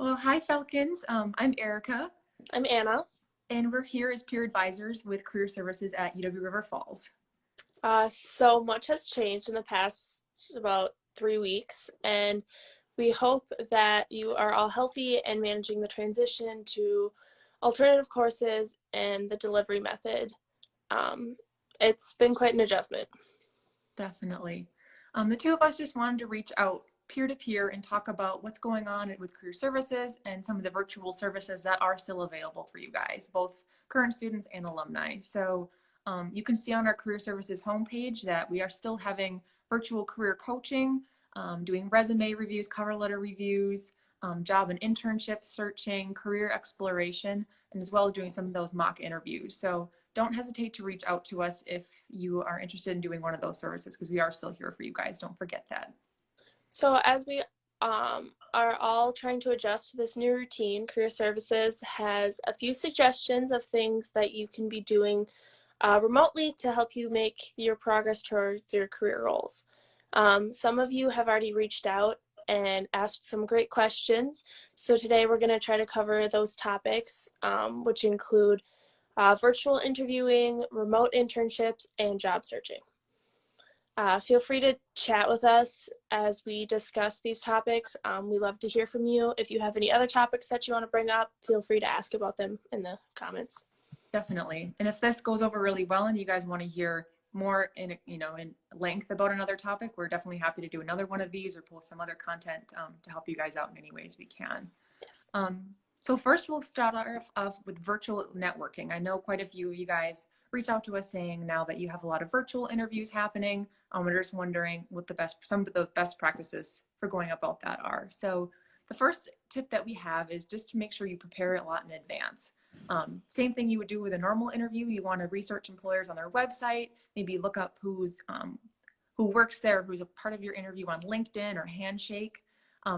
Well, hi Falcons. I'm Erica, I'm Anna. and we're here as peer advisors with Career Services at UW River Falls. So much has changed in the past about 3 weeks, and we hope that you are all healthy and managing the transition to alternative courses and the delivery method. Um, it's been quite an adjustment. Definitely. The two of us just wanted to reach out peer to peer and talk about what's going on with Career Services and some of the virtual services that are still available for you guys, both current students and alumni. So you can see on our Career Services homepage that we are still having virtual career coaching, doing resume reviews, cover letter reviews, job and internship searching, career exploration, and as well as doing some of those mock interviews. So don't hesitate to reach out to us if you are interested in doing one of those services, because we are still here for you guys. Don't forget that. So as we are all trying to adjust to this new routine, Career Services has a few suggestions of things that you can be doing remotely to help you make your progress towards your career goals. Some of you have already reached out and asked some great questions. So today we're going to try to cover those topics, which include virtual interviewing, remote internships, and job searching. Feel free to chat with us as we discuss these topics. We love to hear from you. If you have any other topics that you want to bring up, feel free to ask about them in the comments. Definitely. And if this goes over really well and you guys want to hear more in length about another topic, we're definitely happy to do another one of these or pull some other content to help you guys out in any ways we can. Yes. So first we'll start off with virtual networking. I know quite a few of you guys reach out to us saying now that you have a lot of virtual interviews happening. We're just wondering what some of the best practices for going about that are. So the first tip that we have is just to make sure you prepare a lot in advance. Same thing you would do with a normal interview. You want to research employers on their website, maybe look up who works there, who's a part of your interview on LinkedIn or Handshake.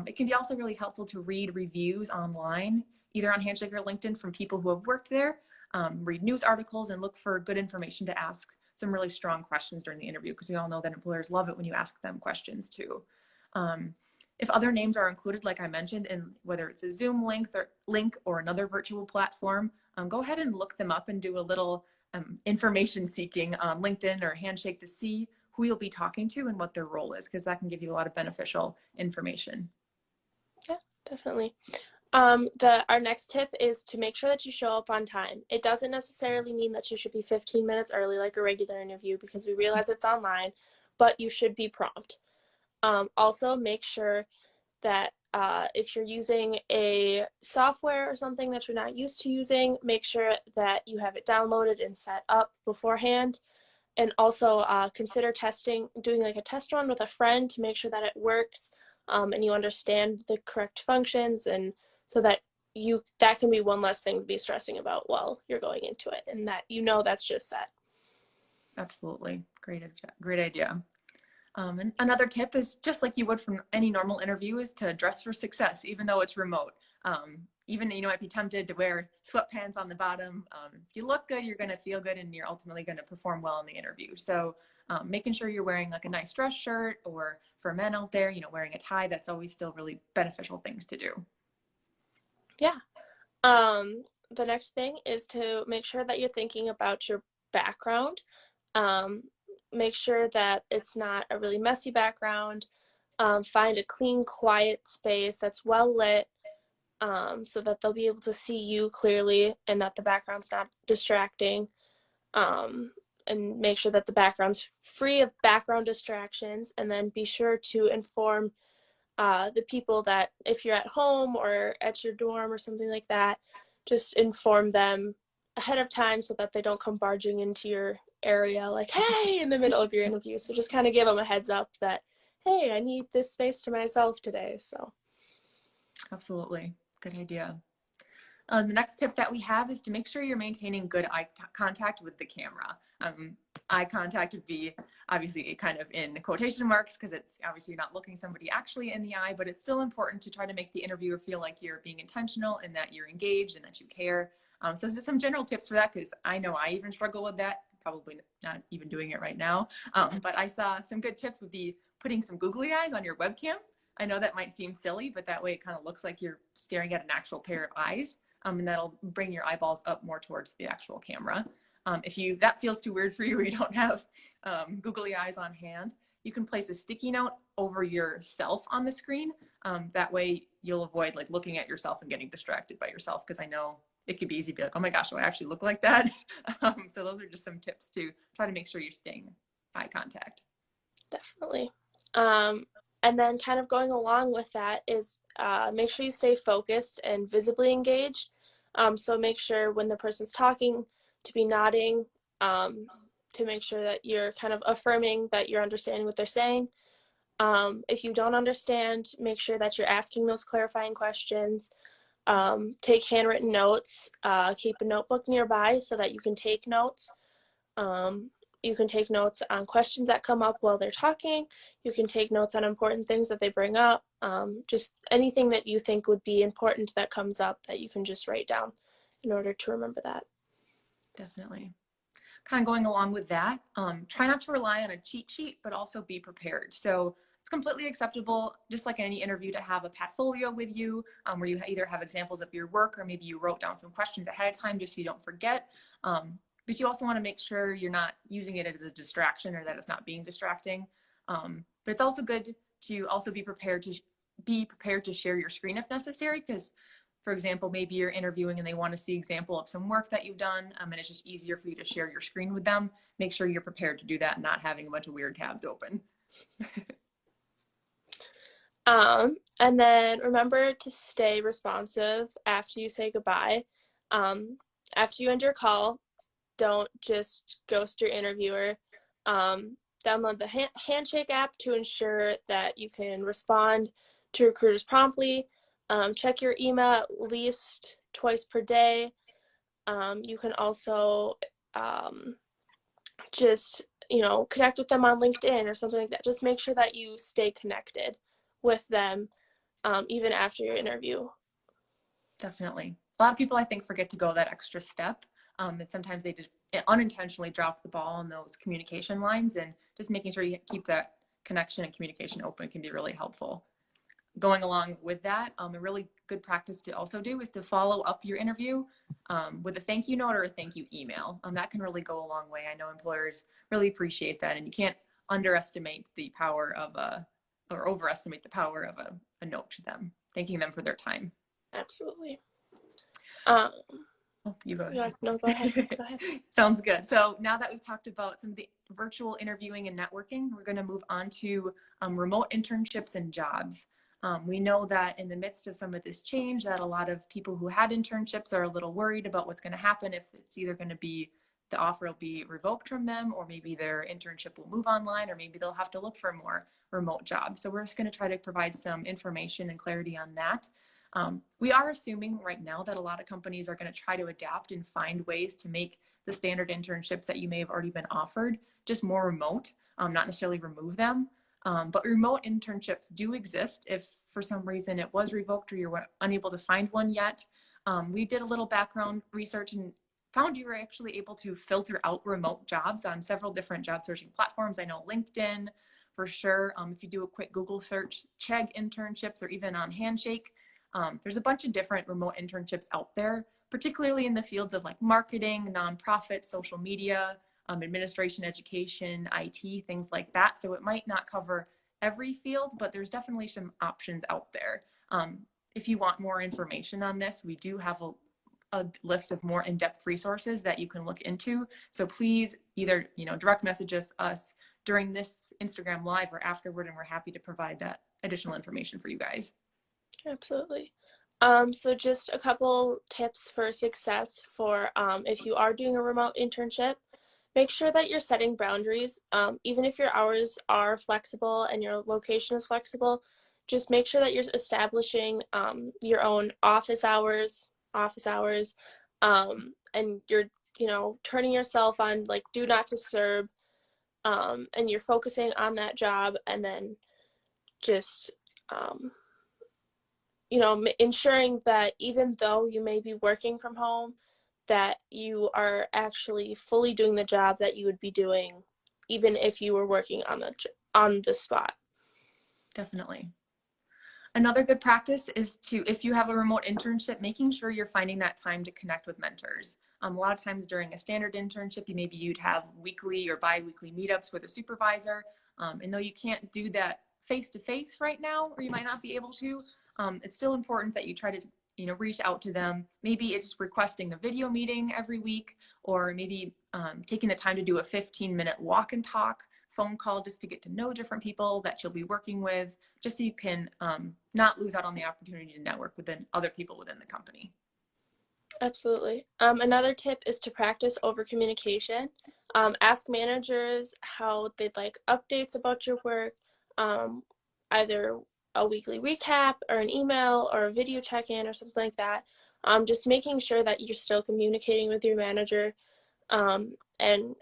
It can be also really helpful to read reviews online, either on Handshake or LinkedIn from people who have worked there, read news articles and look for good information to ask some really strong questions during the interview, because we all know that employers love it when you ask them questions too. If other names are included, like I mentioned, and whether it's a Zoom link or another virtual platform, go ahead and look them up and do a little information seeking on LinkedIn or Handshake to see who you'll be talking to and what their role is, because that can give you a lot of beneficial information. Yeah, definitely. Our next tip is to make sure that you show up on time. It doesn't necessarily mean that you should be 15 minutes early like a regular interview, because we realize it's online, but you should be prompt. Also, make sure that if you're using a software or something that you're not used to using, make sure that you have it downloaded and set up beforehand. And also consider doing like a test run with a friend to make sure that it works and you understand the correct functions, and so that that can be one less thing to be stressing about while you're going into it, and that that's just set. Absolutely. Great idea. And another tip is, just like you would from any normal interview, is to dress for success, even though it's remote. Even you might be tempted to wear sweatpants on the bottom. If you look good, you're going to feel good, and you're ultimately going to perform well in the interview. So making sure you're wearing like a nice dress shirt, or for men out there, wearing a tie, that's always still really beneficial things to do. Yeah. The next thing is to make sure that you're thinking about your background. Make sure that it's not a really messy background. Find a clean, quiet space that's well lit, so that they'll be able to see you clearly and that the background's not distracting. And make sure that the background's free of background distractions, and then be sure to inform the people that if you're at home or at your dorm or something like that, just inform them ahead of time so that they don't come barging into your area like, hey, in the middle of your interview. So just kind of give them a heads up that, hey, I need this space to myself today. So absolutely, good idea. The next tip that we have is to make sure you're maintaining good eye contact with the camera. Eye contact would be obviously kind of in quotation marks, because it's obviously you're not looking somebody actually in the eye, but it's still important to try to make the interviewer feel like you're being intentional and that you're engaged and that you care. So just some general tips for that, because I know I even struggle with that, probably not even doing it right now. But I saw some good tips would be putting some googly eyes on your webcam. I know that might seem silly, but that way it kind of looks like you're staring at an actual pair of eyes, and that'll bring your eyeballs up more towards the actual camera. If that feels too weird for you, or you don't have googly eyes on hand, you can place a sticky note over yourself on the screen. That way you'll avoid like looking at yourself and getting distracted by yourself, because I know it could be easy to be like, oh my gosh, do I actually look like that? So those are just some tips to try to make sure you're staying eye contact. Definitely. And then kind of going along with that is make sure you stay focused and visibly engaged. So make sure when the person's talking to be nodding, to make sure that you're kind of affirming that you're understanding what they're saying. If you don't understand, make sure that you're asking those clarifying questions. Take handwritten notes. Keep a notebook nearby so that you can take notes. You can take notes on questions that come up while they're talking. You can take notes on important things that they bring up. Just anything that you think would be important that comes up that you can just write down in order to remember that. Definitely. Kind of going along with that, try not to rely on a cheat sheet, but also be prepared. So it's completely acceptable, just like any interview, to have a portfolio with you, where you either have examples of your work, or maybe you wrote down some questions ahead of time just so you don't forget. But you also want to make sure you're not using it as a distraction, or that it's not being distracting. But it's also good to also be prepared to share your screen if necessary, because for example, maybe you're interviewing and they want to see example of some work that you've done, and it's just easier for you to share your screen with them. Make sure you're prepared to do that and not having a bunch of weird tabs open. And then remember to stay responsive after you say goodbye. After you end your call, don't just ghost your interviewer. Download the Handshake app to ensure that you can respond to recruiters promptly. Check your email at least twice per day. You can also just, connect with them on LinkedIn or something like that. Just make sure that you stay connected with them even after your interview. Definitely. A lot of people, I think, forget to go that extra step. And sometimes they just unintentionally drop the ball on those communication lines, and just making sure you keep that connection and communication open can be really helpful. Going along with that, a really good practice to also do is to follow up your interview with a thank you note or a thank you email. That can really go a long way. I know employers really appreciate that, and you can't underestimate the power of or overestimate the power of a note to them, thanking them for their time. Absolutely. You go ahead. No, go ahead. Go ahead. Sounds good. So now that we've talked about some of the virtual interviewing and networking, we're going to move on to remote internships and jobs. We know that in the midst of some of this change, that a lot of people who had internships are a little worried about what's going to happen, if it's either going to be the offer will be revoked from them, or maybe their internship will move online, or maybe they'll have to look for more remote jobs. So we're just going to try to provide some information and clarity on that. We are assuming right now that a lot of companies are going to try to adapt and find ways to make the standard internships that you may have already been offered just more remote, not necessarily remove them. But remote internships do exist if for some reason it was revoked or you're unable to find one yet. We did a little background research and found you were actually able to filter out remote jobs on several different job searching platforms. I know LinkedIn for sure. If you do a quick Google search, Chegg internships, or even on Handshake, there's a bunch of different remote internships out there, particularly in the fields of like marketing, nonprofit, social media, administration, education, IT, things like that. So it might not cover every field, but there's definitely some options out there. If you want more information on this, we do have a list of more in-depth resources that you can look into. So please either, direct message us during this Instagram live or afterward, and we're happy to provide that additional information for you guys. Absolutely. So just a couple tips for success for if you are doing a remote internship. Make sure that you're setting boundaries. Even if your hours are flexible and your location is flexible, just make sure that you're establishing your own office hours, and you're, turning yourself on like do not disturb, and you're focusing on that job, and then just, ensuring that even though you may be working from home, that you are actually fully doing the job that you would be doing even if you were working on the spot. Definitely. Another good practice is to, if you have a remote internship, making sure you're finding that time to connect with mentors. A lot of times during a standard internship, maybe you'd have weekly or bi-weekly meetups with a supervisor. And though you can't do that face-to-face right now, or you might not be able to, it's still important that you try to reach out to them. Maybe it's requesting a video meeting every week, or maybe taking the time to do a 15-minute walk and talk phone call just to get to know different people that you'll be working with, just so you can not lose out on the opportunity to network with other people within the company. Absolutely. Another tip is to practice over communication. Ask managers how they'd like updates about your work, either a weekly recap or an email or a video check-in or something like that. Just making sure that you're still communicating with your manager, and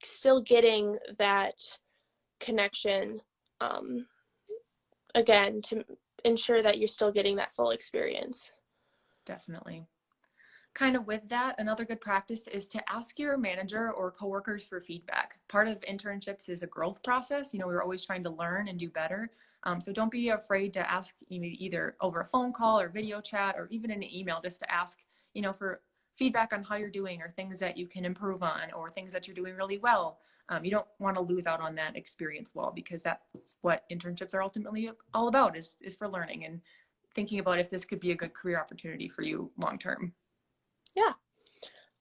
still getting that connection, again, to ensure that you're still getting that full experience. Definitely. Kind of with that, another good practice is to ask your manager or coworkers for feedback. Part of internships is a growth process. We're always trying to learn and do better. So don't be afraid to ask either over a phone call or video chat, or even in an email, just to ask, for feedback on how you're doing, or things that you can improve on, or things that you're doing really well. You don't want to lose out on that experience wall, because that's what internships are ultimately all about, is for learning and thinking about if this could be a good career opportunity for you long term. Yeah.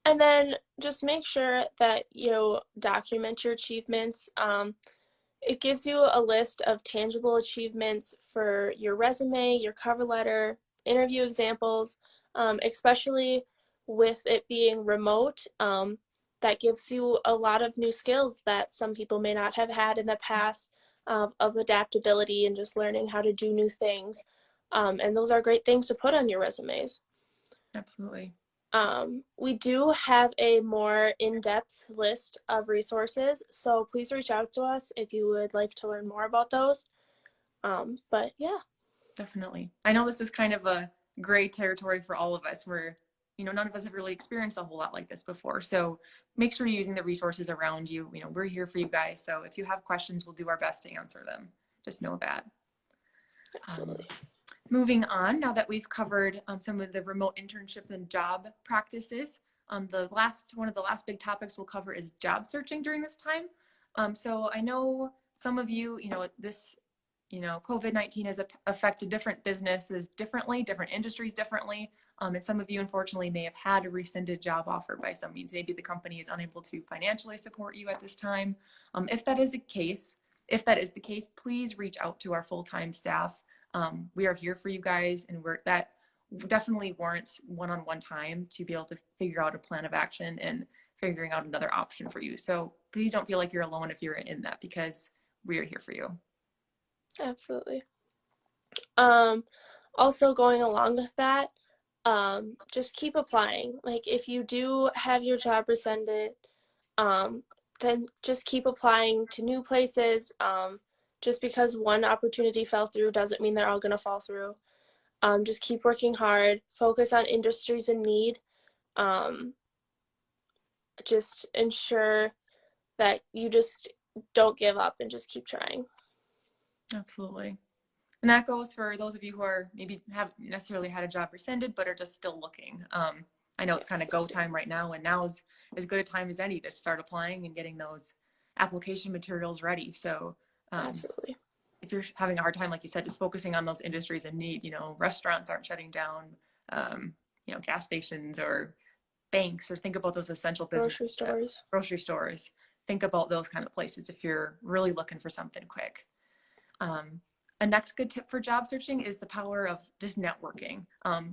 And then just make sure that you document your achievements. It gives you a list of tangible achievements for your resume, your cover letter, interview examples, especially with it being remote. That gives you a lot of new skills that some people may not have had in the past, of adaptability and just learning how to do new things. And those are great things to put on your resumes. Absolutely. We do have a more in-depth list of resources, so please reach out to us if you would like to learn more about those. But yeah. Definitely. I know this is kind of a gray territory for all of us, where, none of us have really experienced a whole lot like this before. So make sure you're using the resources around you. We're here for you guys. So if you have questions, we'll do our best to answer them. Just know that. Absolutely. Moving on, now that we've covered some of the remote internship and job practices, one of the last big topics we'll cover is job searching during this time. So I know some of you, this, COVID-19 has affected different businesses differently, different industries differently. And some of you, unfortunately, may have had a rescinded job offer by some means. Maybe the company is unable to financially support you at this time. If that is the case, please reach out to our full-time staff. We are here for you guys, and that definitely warrants one-on-one time to be able to figure out a plan of action and figuring out another option for you. So please don't feel like you're alone if you're in that, because we are here for you. Absolutely. Also going along with that, just keep applying. Like, if you do have your job rescinded, then just keep applying to new places. Just because one opportunity fell through doesn't mean they're all going to fall through. Just keep working hard, focus on industries in need. Just ensure that you just don't give up and just keep trying. Absolutely. And that goes for those of you who are maybe haven't necessarily had a job rescinded, but are just still looking. I know it's kind of go time right now, and now is as good a time as any to start applying and getting those application materials ready. So Absolutely. if you're having a hard time, like you said, just focusing on those industries in need, restaurants aren't shutting down, gas stations or banks, or think about those essential businesses. Grocery stores. Think about those kind of places if you're really looking for something quick. A next good tip for job searching is the power of just networking.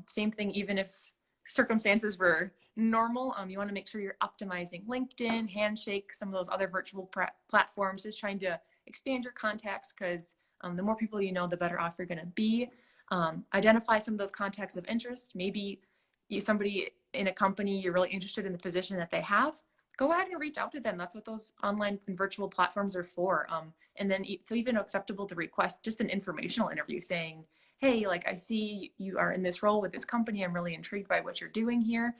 Same thing, even if circumstances were normal, you want to make sure you're optimizing LinkedIn, Handshake, some of those other virtual platforms, just trying to expand your contacts, because the more people you know, the better off you're going to be. Identify some of those contacts of interest. Maybe somebody in a company, you're really interested in the position that they have. Go ahead and reach out to them. That's what those online and virtual platforms are for. And then it's even acceptable to request just an informational interview saying, hey, like, I see you are in this role with this company. I'm really intrigued by what you're doing here.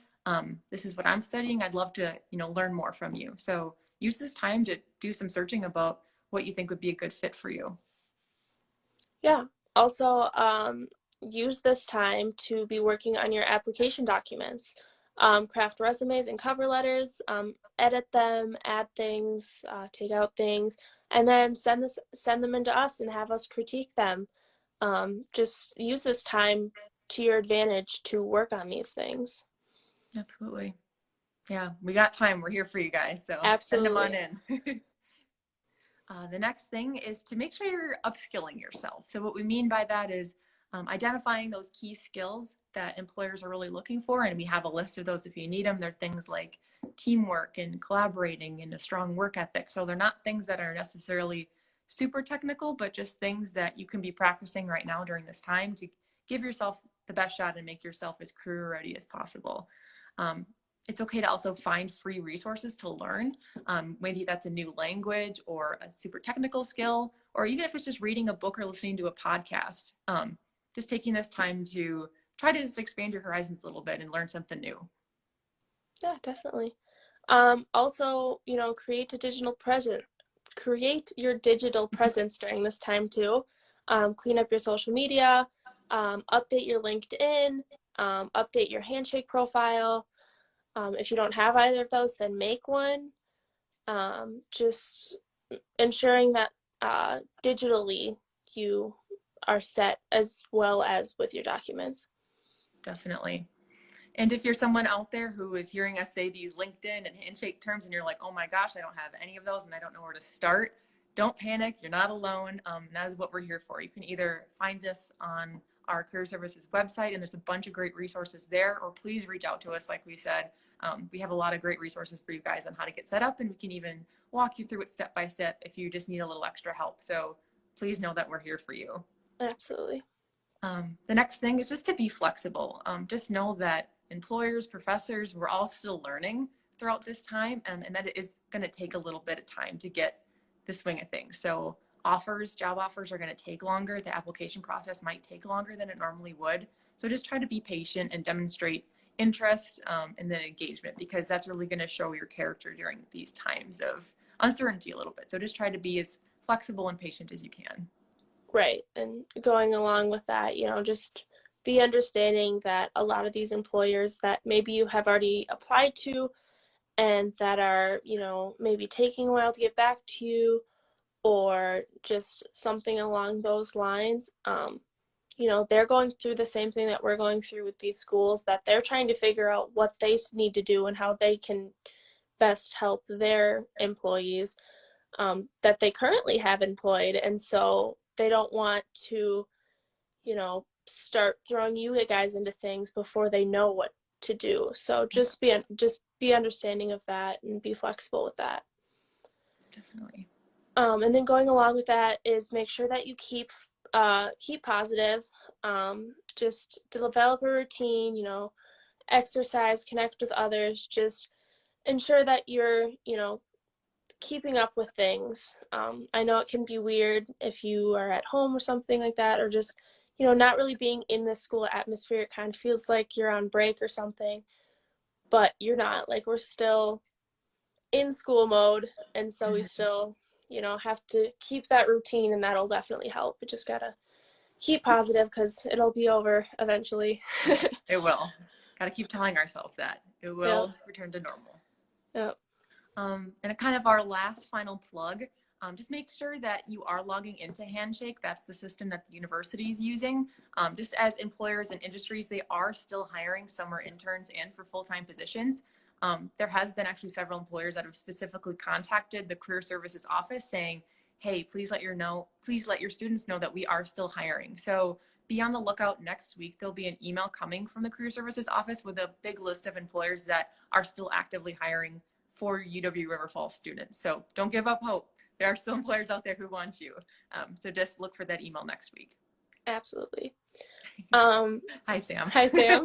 This is what I'm studying. I'd love to, learn more from you. So use this time to do some searching about what you think would be a good fit for you. Yeah. Also, use this time to be working on your application documents. Craft resumes and cover letters, edit them, add things, take out things, and then send them into us and have us critique them. Just use this time to your advantage to work on these things. Absolutely. Yeah, we got time. We're here for you guys. So send them on Absolutely. in. The next thing is to make sure you're upskilling yourself. So what we mean by that is identifying those key skills that employers are really looking for. And we have a list of those if you need them. They're things like teamwork and collaborating and a strong work ethic. So they're not things that are necessarily super technical, but just things that you can be practicing right now during this time to give yourself the best shot and make yourself as career ready as possible. Um, it's okay to also find free resources to learn. Maybe that's a new language or a super technical skill, or even if it's just reading a book or listening to a podcast. Just taking this time to try to just expand your horizons a little bit and learn something new. Yeah, definitely. Also, create your digital presence during this time too. Clean up your social media, update your LinkedIn, update your Handshake profile. If you don't have either of those, then make one. Just ensuring that digitally you are set as well as with your documents. Definitely. And if you're someone out there who is hearing us say these LinkedIn and Handshake terms and you're like, oh my gosh, I don't have any of those and I don't know where to start, don't panic. You're not alone. That is what we're here for. You can either find us on our career services website, and there's a bunch of great resources there, or please reach out to us. Like we said, we have a lot of great resources for you guys on how to get set up, and we can even walk you through it step by step if you just need a little extra help. So please know that we're here for you. Absolutely. The next thing is just to be flexible. Just know that employers, professors, we're all still learning throughout this time, and that it is going to take a little bit of time to get the swing of things. So job offers are going to take longer. The application process might take longer than it normally would. So just try to be patient and demonstrate interest and then engagement, because that's really going to show your character during these times of uncertainty a little bit. So just try to be as flexible and patient as you can. Right. And going along with that, just be understanding that a lot of these employers that maybe you have already applied to and that are, maybe taking a while to get back to you or just something along those lines, they're going through the same thing that we're going through with these schools, that they're trying to figure out what they need to do and how they can best help their employees that they currently have employed. And so they don't want to, start throwing you guys into things before they know what to do. So just be understanding of that and be flexible with that. Definitely. And then going along with that is make sure that you keep positive. Just develop a routine, exercise, connect with others, just ensure that you're, keeping up with things. I know it can be weird if you are at home or something like that, or just, not really being in the school atmosphere. It kind of feels like you're on break or something, but you're not. Like, we're still in school mode, and so we still, have to keep that routine, and that'll definitely help. We just gotta keep positive because it'll be over eventually. It will. Got to keep telling ourselves that it will return to normal. Yep. And kind of our last final plug, just make sure that you are logging into Handshake. That's the system that the university is using. Just as employers and industries, they are still hiring summer interns and for full-time positions. There has been actually several employers that have specifically contacted the career services office saying, hey, please let your students know that we are still hiring. So be on the lookout next week. There'll be an email coming from the career services office with a big list of employers that are still actively hiring for UW River Falls students. So don't give up hope. There are still employers out there who want you. So just look for that email next week. Absolutely. Hi, Sam. Hi, Sam.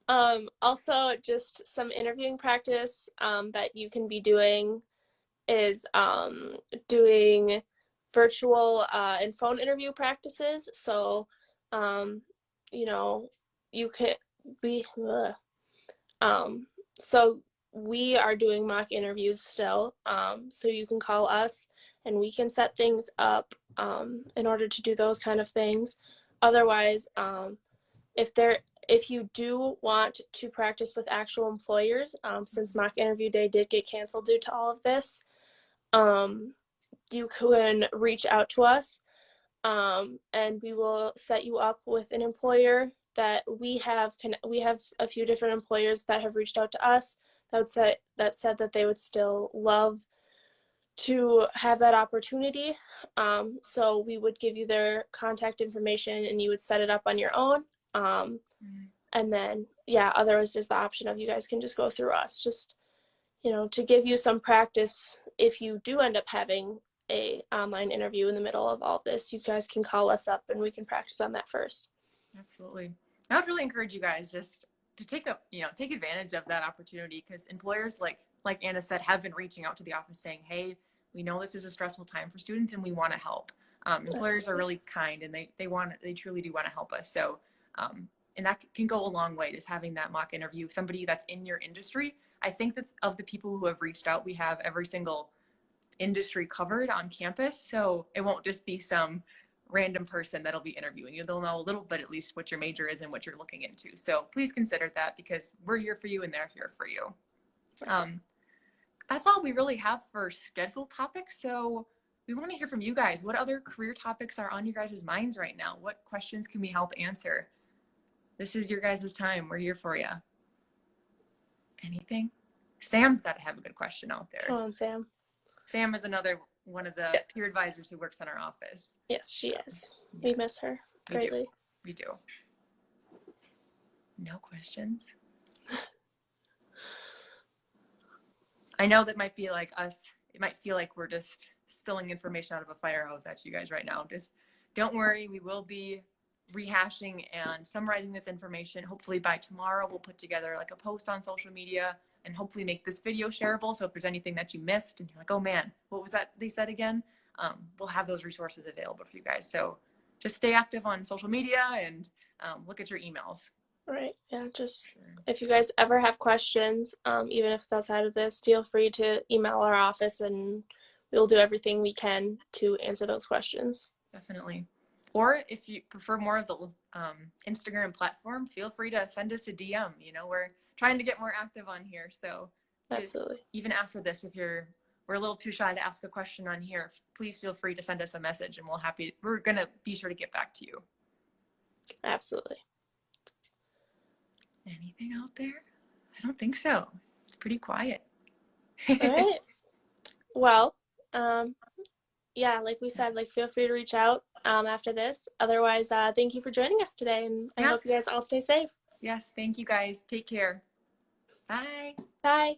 Also, just some interviewing practice that you can be doing is doing virtual and phone interview practices. So, you could be, so we are doing mock interviews still. So you can call us and we can set things up in order to do those kind of things. Otherwise, if you do want to practice with actual employers, since mock interview day did get canceled due to all of this, you can reach out to us, and we will set you up with an employer that we have a few different employers that have reached out to us that said that they would still love to have that opportunity. So we would give you their contact information and you would set it up on your own. And then, yeah, otherwise there's the option of you guys can just go through us, just, to give you some practice. If you do end up having a online interview in the middle of all this, you guys can call us up and we can practice on that first. Absolutely. I would really encourage you guys just to take advantage of that opportunity, because employers, like Anna said, have been reaching out to the office saying, hey, we know this is a stressful time for students and we want to help. Employers are really kind and they truly do want to help us. So, and that can go a long way, just having that mock interview, somebody that's in your industry. I think that of the people who have reached out, we have every single industry covered on campus. So it won't just be some random person that'll be interviewing you. They'll know a little bit at least what your major is and what you're looking into. So please consider that, because we're here for you and they're here for you. That's all we really have for scheduled topics. So we want to hear from you guys. What other career topics are on your guys' minds right now? What questions can we help answer? This is your guys' time. We're here for you. Anything? Sam's got to have a good question out there. Come on, Sam. Sam is another one of the peer advisors who works in our office. Yes, she is. Yeah. We miss her greatly. We do. No questions? I know that might be like us. It might feel like we're just spilling information out of a fire hose at you guys right now. Just don't worry. We will be rehashing and summarizing this information. Hopefully by tomorrow, we'll put together like a post on social media and hopefully make this video shareable. So if there's anything that you missed and you're like, oh man, what was that they said again? We'll have those resources available for you guys. So just stay active on social media and look at your emails. Right. Yeah. Just if you guys ever have questions, even if it's outside of this, feel free to email our office and we'll do everything we can to answer those questions. Definitely. Or if you prefer more of the Instagram platform, feel free to send us a DM. We're trying to get more active on here. So absolutely. Even after this, if we're a little too shy to ask a question on here, please feel free to send us a message and we're going to be sure to get back to you. Absolutely. Anything out there? I don't think so. It's pretty quiet. All right. Well, yeah, like we said, feel free to reach out after this. Otherwise, thank you for joining us today, and I hope you guys all stay safe. Yes, thank you guys. Take care. Bye. Bye.